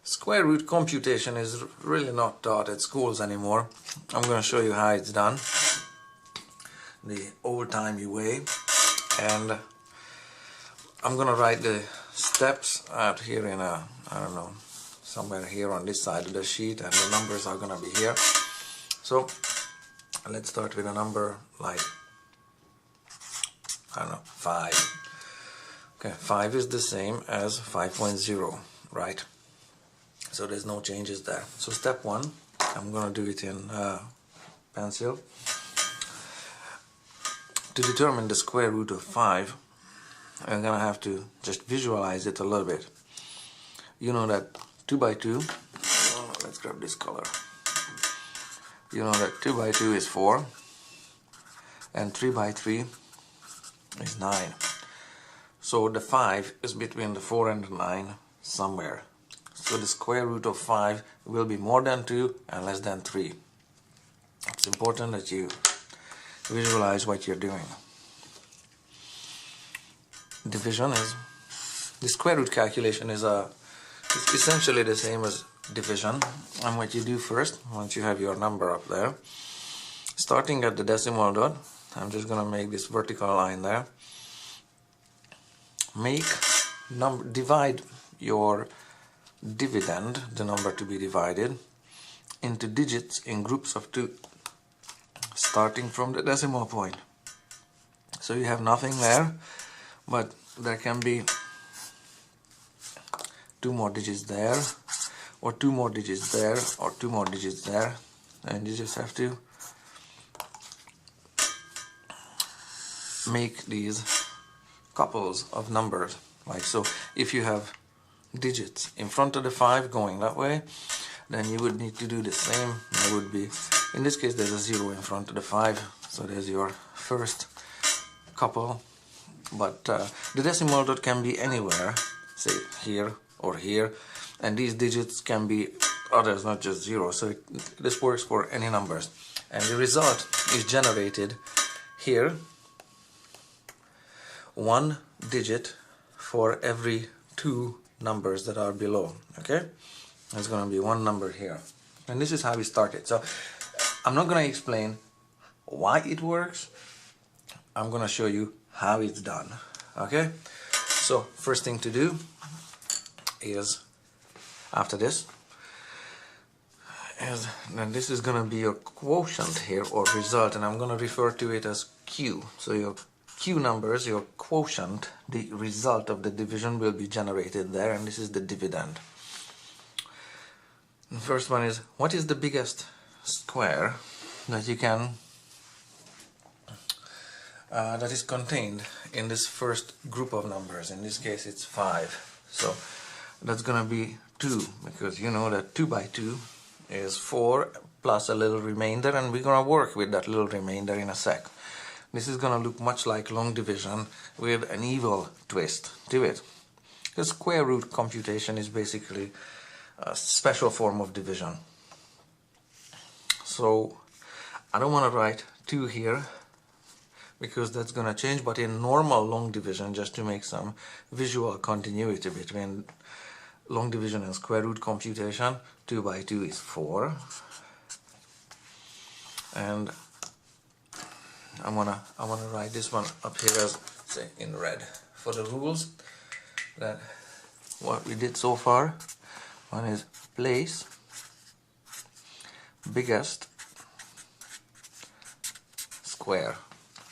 Square root computation is really not taught at schools anymore. I'm going to show you how it's done the old-timey way, and I'm going to write the steps out here in a, I don't know, somewhere here on this side of the sheet, and the numbers are going to be here. So let's start with a number like, I don't know, 5. Okay, 5 is the same as 5.0, right? So there's no changes there. So step 1, I'm going to do it in pencil. To determine the square root of 5, I'm going to have to just visualize it a little bit. You know that 2 by 2, let's grab this color. You know that 2 by 2 is 4, and 3 by 3 is 9. So the 5 is between the 4 and the 9 somewhere. So the square root of 5 will be more than 2 and less than 3. It's important that you visualize what you're doing. Division is, the square root calculation is it's essentially the same as division. And what you do first, once you have your number up there, starting at the decimal dot, I'm just going to make this vertical line there. Divide your dividend, the number to be divided, into digits in groups of 2, starting from the decimal point. So you have nothing there, but there can be 2 more digits there, or 2 more digits there, or 2 more digits there, and you just have to make these couples of numbers. Like so, if you have digits in front of the 5 going that way, then you would need to do the same. There would be, in this case there's a 0 in front of the 5, so there's your first couple. But the decimal dot can be anywhere, say here or here, and these digits can be others, not just 0. So this works for any numbers, and the result is generated here, 1 digit for every 2 numbers that are below. Okay, there's going to be 1 number here, and this is how we started. So I'm not going to explain why it works. I'm going to show you how it's done. Okay, so first thing to do is, after this, is then this is going to be your quotient here, or result, and I'm going to refer to it as Q. So your Q numbers, your quotient, the result of the division will be generated there, and this is the dividend. The first one is, what is the biggest square that you can that is contained in this first group of numbers? In this case it's 5, so that's gonna be 2, because you know that 2 by 2 is 4 plus a little remainder, and we're gonna work with that little remainder in a sec. This is gonna look much like long division with an evil twist to it. The square root computation is basically a special form of division. So I don't want to write 2 here, because that's going to change, but in normal long division, just to make some visual continuity between long division and square root computation, 2 by 2 is 4, and I wanna write this one up here as, say, in red for the rules. That what we did so far, one is place biggest square.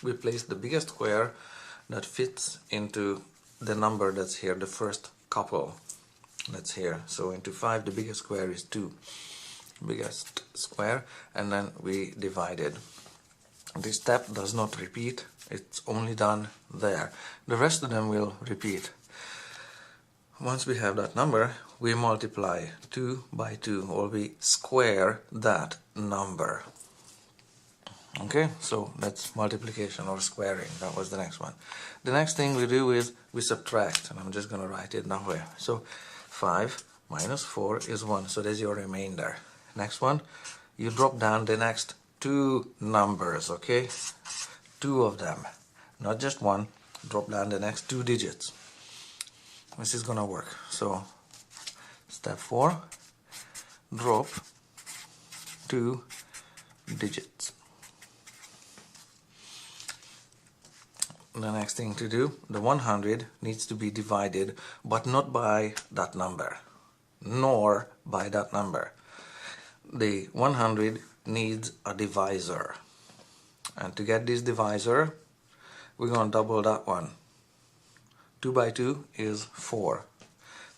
We place the biggest square that fits into the number that's here, the first couple that's here. So into 5 the biggest square is 2, biggest square, and then we divided. This step does not repeat, it's only done there. The rest of them will repeat. Once we have that number, we multiply 2 by 2, or we square that number. Okay, so that's multiplication or squaring. That was the next one. The next thing we do is we subtract, and I'm just going to write it that way. So 5 minus 4 is 1, so there's your remainder. Next one, you drop down the next 2 numbers, okay? 2 of them, not just 1. Drop down the next 2 digits. This is gonna work. So Step 4, drop 2 digits. The next thing to do, the 100 needs to be divided, but not by that number, nor by that number. The 100 needs a divisor, and to get this divisor, we're going to double that one. 2 by 2 is 4,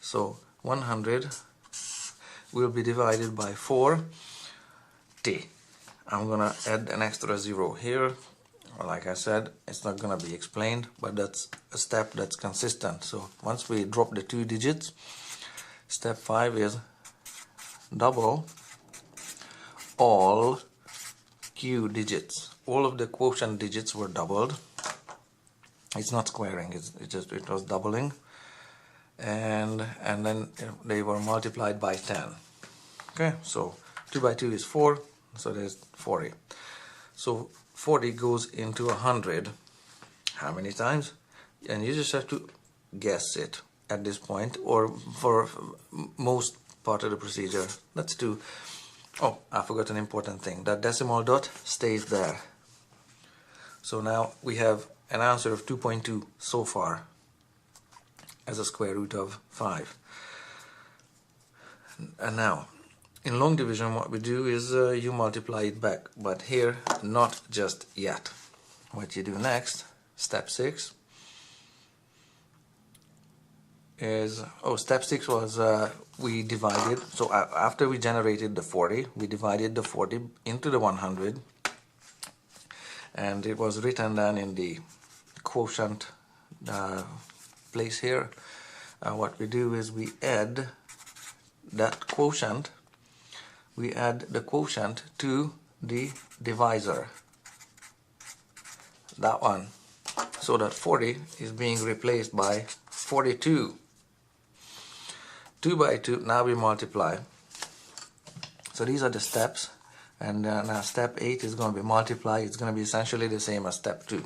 so 100 will be divided by 4t. I'm going to add an extra 0 here. Like I said, it's not going to be explained, but that's a step that's consistent. So once we drop the 2 digits, step 5 is double all q digits. All of the quotient digits were doubled. It's not squaring, it was doubling, and then they were multiplied by 10. Okay, so 2 by 2 is 4, so there's 40. So 40 goes into 100 how many times? And you just have to guess it at this point, or for most part of the procedure. Let's do, oh, I forgot an important thing. That decimal dot stays there. So now we have an answer of 2.2 so far as a square root of 5. And now in long division, what we do is you multiply it back, but here not just yet. What you do next, step 6, is, step 6 was we divided, so after we generated the 40, we divided the 40 into the 100, and it was written then in the quotient place here. What we do is we add that quotient. We add the quotient to the divisor, that one, so that 40 is being replaced by 42. 2 by 2, now we multiply. So these are the steps, and now step 8 is going to be multiply. It's going to be essentially the same as step 2.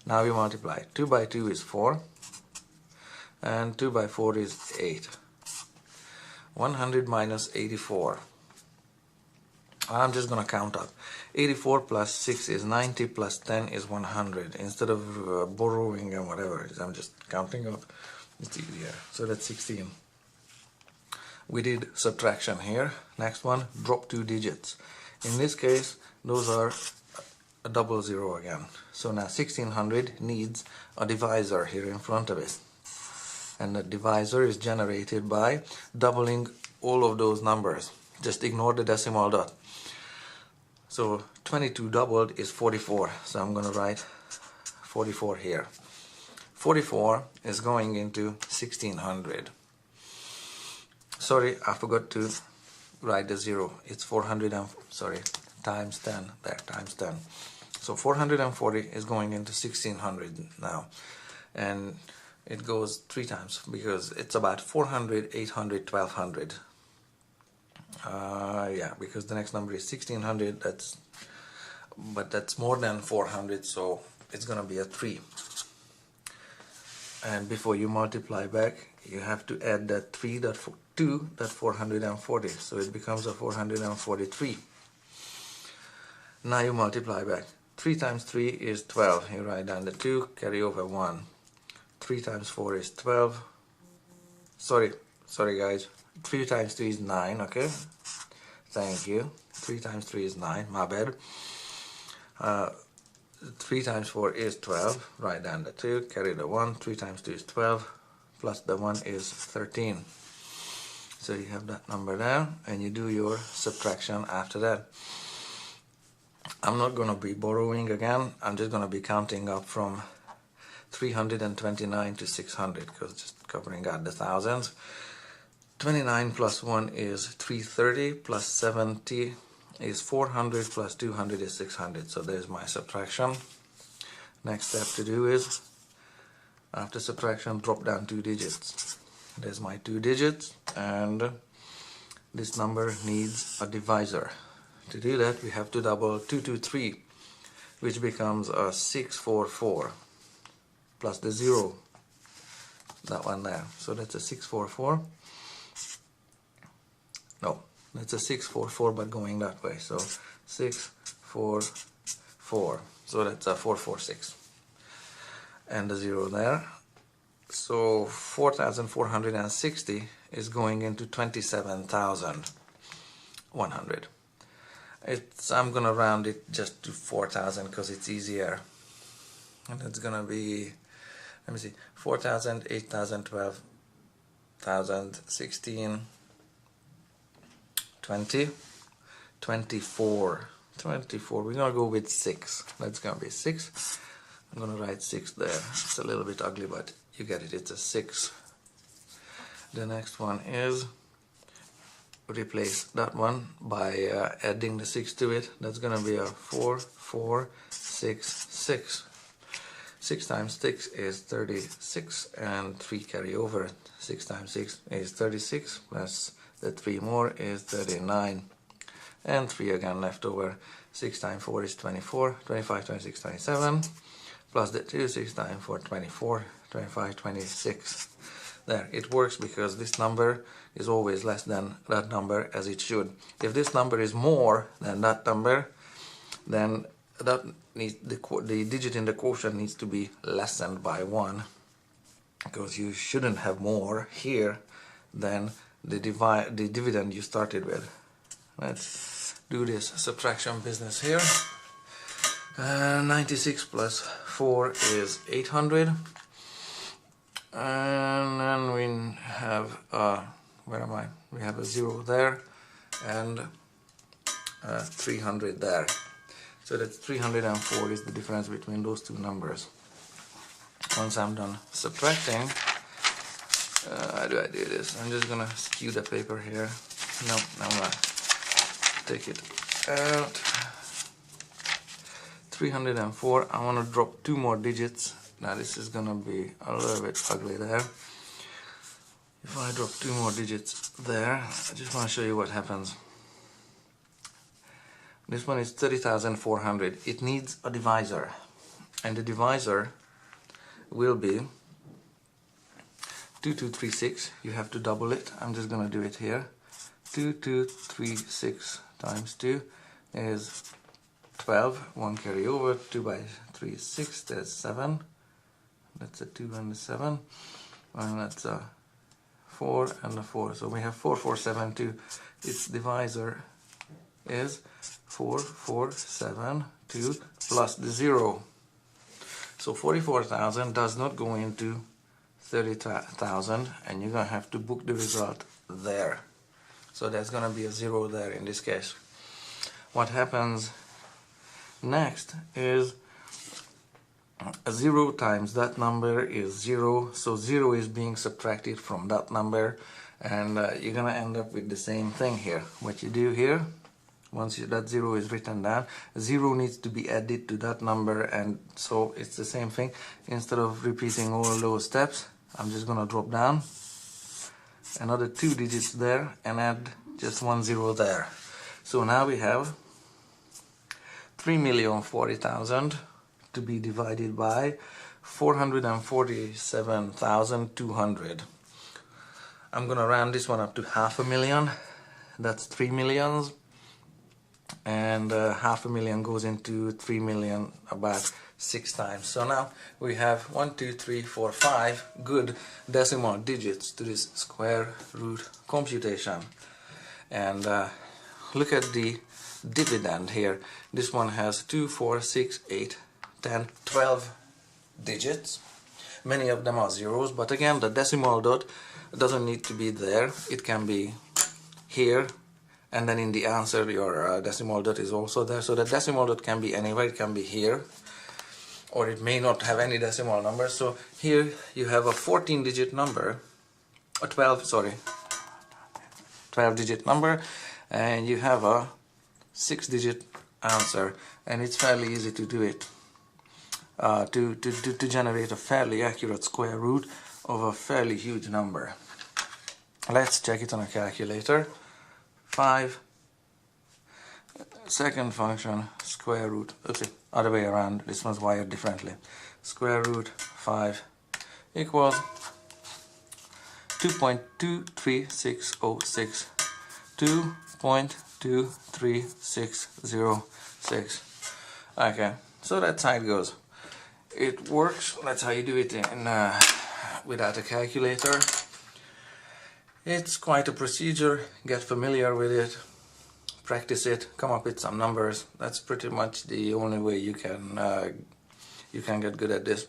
Now we multiply. 2 by 2 is 4, and 2 by 4 is 8. 100 minus 84. I'm just going to count up. 84 plus 6 is 90, plus 10 is 100. Instead of borrowing and whatever, I'm just counting up. It's easier. So that's 16. We did subtraction here. Next one, drop 2 digits. In this case, those are a double 0 again. So now 1600 needs a divisor here in front of it. And the divisor is generated by doubling all of those numbers. Just ignore the decimal dot. So 22 doubled is 44, so I'm going to write 44 here. 44 is going into 1600. Sorry, I forgot to write the 0. It's 400 and, sorry, times 10, there, times 10. So 440 is going into 1600 now. And it goes 3 times because it's about 400, 800, 1200. Yeah, because the next number is 1600, but that's more than 400, so it's gonna be a 3. And before you multiply back, you have to add that 3 to that 440, so it becomes a 443. Now you multiply back. 3 times 3 is 12. You write down the 2, carry over 1. 3 times 4 is 12. Sorry guys. 3 times 3 is 9, okay? Thank you. 3 times 3 is 9, my bad. 3 times 4 is 12. Write down the 2, carry the 1. 3 times 2 is 12, plus the 1 is 13. So you have that number there, and you do your subtraction after that. I'm not going to be borrowing again. I'm just going to be counting up from 329 to 600, because just covering out the thousands. 29 plus 1 is 330, plus 70 is 400, plus 200 is 600. So there's my subtraction. Next step to do is, after subtraction, drop down 2 digits. There's my 2 digits, and this number needs a divisor. To do that, we have to double 223, which becomes a 644, plus the 0, that one there. So that's a 644. no, that's a 644 but going that way, so 644, so that's a 446 and a 0 there. So 4,460 is going into 27,100. I'm gonna round it just to 4,000 because it's easier, and it's gonna be, let me see, 4,000, 8,000, 12,000, 16, 20, 24. We're gonna go with 6. That's gonna be 6. I'm gonna write 6 there. It's a little bit ugly, but you get it. It's a 6. The next one is, replace that one by adding the 6 to it. That's gonna be a 4, 4, 6, 6. 6 times 6 is 36, and 3 carry over. 6 times 6 is 36, plus the 3 more is 39, and 3 again left over. 6 times 4 is 24, 25, 26, 27, plus the 2, 6 times 4, 24, 25, 26. There, it works because this number is always less than that number, as it should. If this number is more than that number, then that needs, the digit in the quotient needs to be lessened by 1, because you shouldn't have more here than the dividend you started with. Let's do this subtraction business here. 96 plus 4 is 800. And then we have, where am I? We have a 0 there and 300 there. So that's 304 is the difference between those two numbers. Once I'm done subtracting, how do I do this? I'm just gonna skew the paper here. No, I'm gonna take it out. 304, I want to drop 2 more digits. Now this is gonna be a little bit ugly there. If I drop 2 more digits there, I just want to show you what happens. This one is 30,400. It needs a divisor, and the divisor will be 2236. You have to double it. I'm just gonna do it here. 2236 times 2 is 12. 1 carry over. 2 by 3 is 6. There's 7. That's a 2 and a 7. And that's a 4 and a 4. So we have 4472. Its divisor is 4472 plus the 0. So 44,000 does not go into 30,000, and you're gonna have to book the result there. So there's gonna be a 0 there in this case. What happens next is a 0 times that number is 0, so 0 is being subtracted from that number, and you're gonna end up with the same thing here. What you do here, once that 0 is written down, 0 needs to be added to that number, and so it's the same thing. Instead of repeating all those steps, I'm just gonna drop down another 2 digits there and add just 1 0 there. So now we have 3,040,000 to be divided by 447,200. I'm gonna round this one up to 500,000. That's 3 millions, and 500,000 goes into 3 million about 6 times. So now we have 1, 2, 3, 4, 5 good decimal digits to this square root computation. And look at the dividend here. This one has 2, 4, 6, 8, 10, 12 digits. Many of them are zeros, but again the decimal dot doesn't need to be there. It can be here, and then in the answer your decimal dot is also there. So the decimal dot can be anywhere. It can be here, or it may not have any decimal number. So here you have a 14-digit number, a 12-digit number, and you have a 6-digit answer, and it's fairly easy to do it. To generate a fairly accurate square root of a fairly huge number. Let's check it on a calculator. 5, second function, square root, okay, other way around, this one's wired differently. Square root 5 equals 2.23606 2.23606. Okay, so that's how it goes. It works. That's how you do it without a calculator. It's quite a procedure. Get familiar with it, practice it, come up with some numbers. That's pretty much the only way you can get good at this.